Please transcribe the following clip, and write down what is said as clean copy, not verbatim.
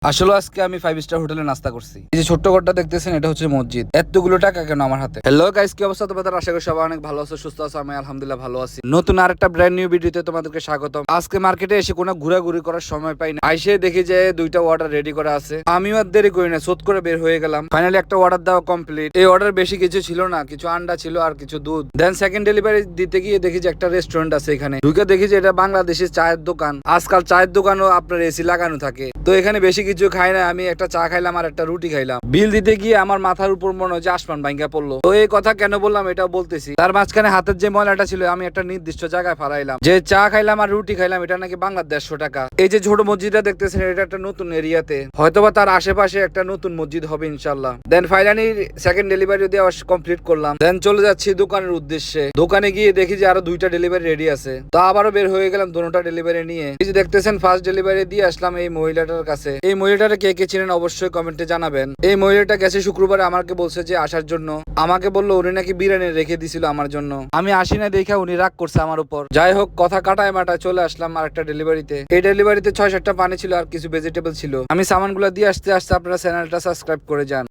আসলে আজকে আমি 5 স্টার হোটেলে নাস্তা করছি। এই যে ছোট্ট ঘরটা দেখতেছেন, এটা হচ্ছে মসজিদ। এতগুলো টাকা কেন আমার হাতে? হ্যালো গাইস, কি অবস্থা তোমাদের? আশা করি সবাই অনেক ভালো আছো, সুস্থ আছো। আমি আলহামদুলিল্লাহ ভালো আছি। নতুন আরেকটা ব্র্যান্ড নিউ ভিডিওতে তোমাদেরকে স্বাগতম। আজকে মার্কেটে এসে কোনো ঘোরাঘুরি করার সময় পাই না। আইসে দেখি যে দুইটা অর্ডার রেডি করা আছে। আমিও আর দেরি করি না, চট করে বের হয়ে গেলাম। ফাইনালি একটা অর্ডার দেওয়া কমপ্লিট। এই অর্ডার বেশি কিছু ছিল না, কিছু আন্ডা ছিল আর কিছু দুধ। দেন সেকেন্ড ডেলিভারি দিতে গিয়ে দেখি যে একটা রেস্টুরেন্ট আছে এখানে। ঢুকে দেখি যে এটা বাংলাদেশি চায়ের দোকান। আজকাল চায়ের দোকানও আপনার এসি লাগানো থাকে। তো এখানে বেশি কিছু খাই না, আমি একটা চা খাইলাম আর একটা রুটি খাইলাম। বিল দিতে গিয়ে আমার মাথার উপর মনে হয় যে আসমান ভাঙ্গা পড়লো। তো এই কথা কেন বললাম এটাও বলতেছি। তার মাঝখানে হাতের যে ময়লাটা ছিল আমি একটা নির্দিষ্ট জায়গায় ফালাইলাম। যে চা খাইলাম আর রুটি খাইলাম এটা নাকি বাংলার 150 টাকা। এই যে ছোট মসজিদটা দেখতেছেন, এটা একটা নতুন এরিয়াতে, হয়তোবা তার আশেপাশে একটা নতুন মসজিদ হবে ইনশাল্লাহ। দেন ফাইনালি সেকেন্ড ডেলিভারি দিয়ে কমপ্লিট করলাম। দেন চলে যাচ্ছি দোকানের উদ্দেশ্যে। দোকানে গিয়ে দেখি যে আরো দুইটা ডেলিভারি রেডি আছে। তো আবারও বের হয়ে গেলাম দুটোটা ডেলিভারি নিয়ে। এই যে দেখতেছেন ফার্স্ট ডেলিভারি দিয়ে আসলাম এই মহিলাটার কাছে। এই মহিলাটা কে কে চিনেন অবশ্যই কমেন্টে জানাবেন। এই মহিলাটা গেছে শুক্রবারে আমাকে বলছে যে আসার জন্য। আমাকে বললো উনি নাকি বিরিয়ানি রেখে দিছিল আমার জন্য। আমি আসি না দেখে উনি রাগ করছে আমার উপর। যাই হোক, কথা কাটায় মাটায় চলে আসলাম আর একটা ডেলিভারিতে। এই ডেলিভারিতে 6-7টা পানি ছিল আর কিছু ভেজিটেবল ছিল। আমি সামানগুলো দিয়ে আসতে আসতে আপনারা চ্যানেলটা সাবস্ক্রাইব করে যান।